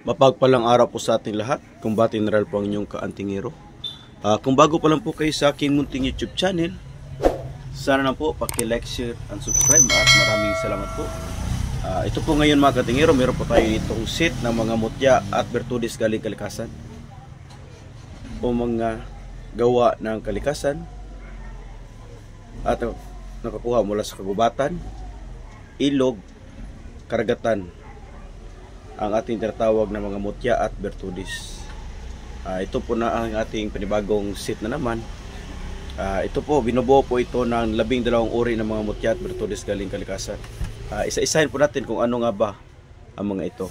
Mapagpalang araw po sa ating lahat. Kumbati Neral po ang inyong kaantingero. Kung bago pa lang po kayo sa aking munting YouTube channel, sana na po paki-like, share, and subscribe at maraming salamat po. Ito po ngayon mga kaantingero, meron po tayo itong set ng mga mutya at bertudis galing kalikasan o mga gawa ng kalikasan at nakakuha mula sa kagubatan, ilog, karagatan, ang ating tinatawag na mga mutya at bertudis. Ito po na ang ating panibagong set na naman. Ito po, binubuo po ito ng 12 uri ng mga mutya at bertudis galing kalikasan. Isa-isahin po natin kung ano nga ba ang mga ito.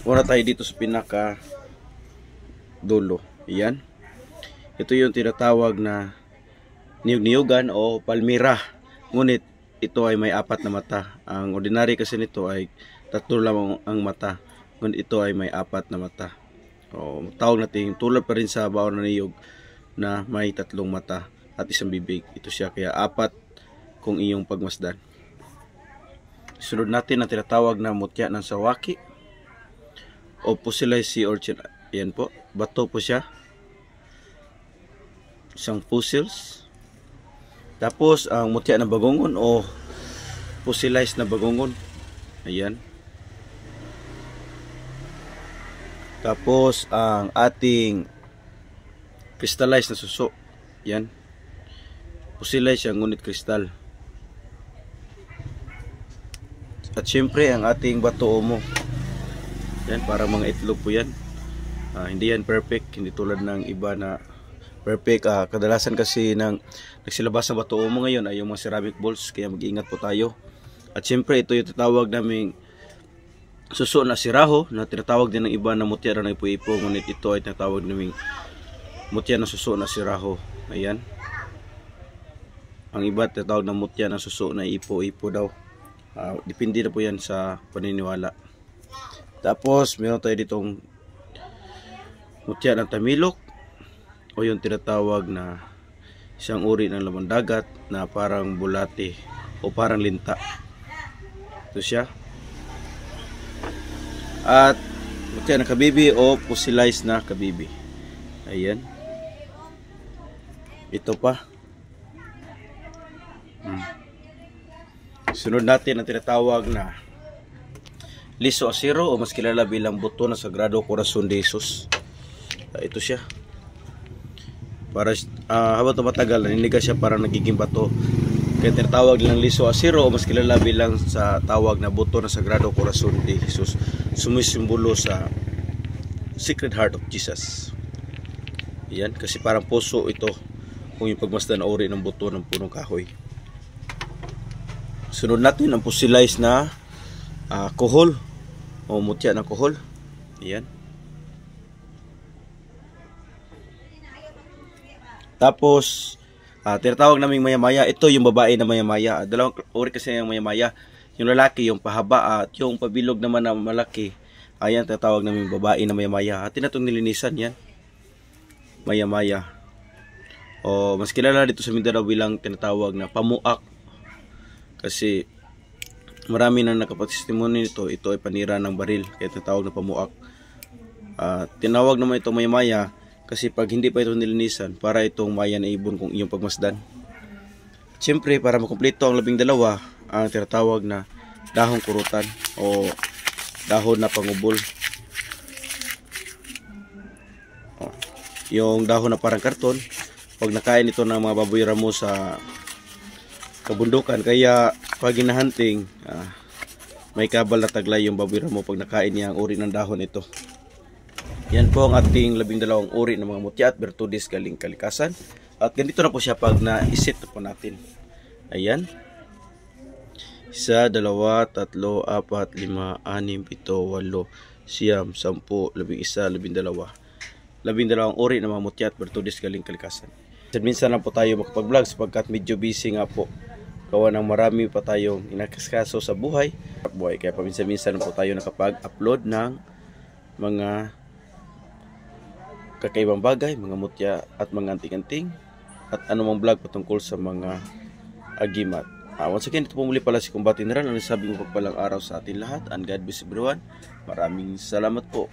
Una tayo dito sa pinaka dulo. Iyan. Ito yung tinatawag na niyog-niyugan o palmira. Ngunit ito ay may 4 na mata. Ang ordinary kasi nito ay 3 lamang ang mata. Ngunit ito ay may 4 na mata. Tawag natin tulad pa rin sa baon na niyog na may 3 mata at isang bibig. Ito siya, kaya 4 kung iyong pagmasdan. Sunod natin ang tinatawag na mutya ng sawaki o fossilized sea urchin. Ayan po, bato po siya. Isang fossils. Tapos ang mutya ng bagongon o fossilized na bagongon. Ayan. Tapos ang ating crystallized na suso. Yan. Fossilized siya ngunit kristal. At syempre ang ating bato omo. Yan, para mga itlog po yan. Hindi yan perfect, hindi tulad ng iba na perfect. Kadalasan kasi ng nagsilabas ng bato omo ngayon ay yung mga ceramic balls, kaya mag-iingat po tayo. At syempre ito yung tatawag naming suso na siraho, na tinatawag din ng iba na mutya na ipo-ipo, ngunit ito ay tinatawag naming mutya na suso na siraho. Ayan. Ang iba tinatawag na mutya na suso na ipo-ipo daw. Depende na po yan sa paniniwala. Tapos meron tayo ditong mutya ng tamilok o yung tinatawag na isang uri ng laman dagat na parang bulate o parang linta. Ito siya. At mutya ng kabibi o fossilized na kabibi. Ayan. Ito pa. Sunod natin ang tinatawag na liso asiro o mas kilala bilang buto ng Sagrado Corazon de Jesus. Ito siya. Para habang tumatagal, naninigas siya, parang nagiging bato. Kaya tinatawag nilang liso asiro o mas kilala bilang sa tawag na buto ng Sagrado Corazon de Jesus. Sumisimbolo sa Sacred Heart of Jesus. Yan, kasi parang puso ito kung yung pagmasdan na uri ng buto ng punong kahoy. Sunod natin ang fossilized na kohol o mutya ng kohol. Yan. Tapos tinatawag naming maya-maya. Ito yung babae na maya-maya. Dalawang uri kasi yung maya-maya. Yung lalaki, yung pahaba, at yung pabilog naman na malaki. Ayan, tinatawag naming babae na maya-maya. At tinatong nilinisan yan. Maya-maya. O mas kilala dito sa Mindanao bilang tinatawag na pamuak. Kasi marami nang nakapagtestimony nito. Ito ay panira ng baril. Kaya tinatawag na pamuak. Tinawag naman ito maya-maya kasi pag hindi pa ito nilinisan, para itong maya na ibon kung iyong pagmasdan. Siyempre, para makumpleto ang 12, ang tinatawag na dahong kurutan o dahon na pangubol. Yung dahon na parang karton, pag nakain ito ng mga baboy ramo sa kabundukan, kaya pag hinahunting, may kabal na taglay yung baboy ramo pag nakain niya ang uri ng dahon ito. Yan po ang ating 12 uri ng mga mutya at bertudis galing kalikasan. At ganito na po siya pag na-isit po natin. Ayan. 1, 2, 3, 4, 5, 6, 7, 8, 9, 10, 11, 12. 12 uri ng mga mutya at bertudis galing kalikasan. Minsan lang po tayo makapag-vlog sapagkat medyo busy nga po. Gawa ng marami pa tayong inakaskaso sa buhay. Kaya paminsan-minsan po tayo nakapag-upload ng mga kakaibang bagay, mga mutya at mga anting-anting at anumang vlog patungkol sa mga agimat. Once again, ito po muli pala si Combat General. Ang nasabi mo pagpalang araw sa atin lahat. And God bless everyone. Maraming salamat po.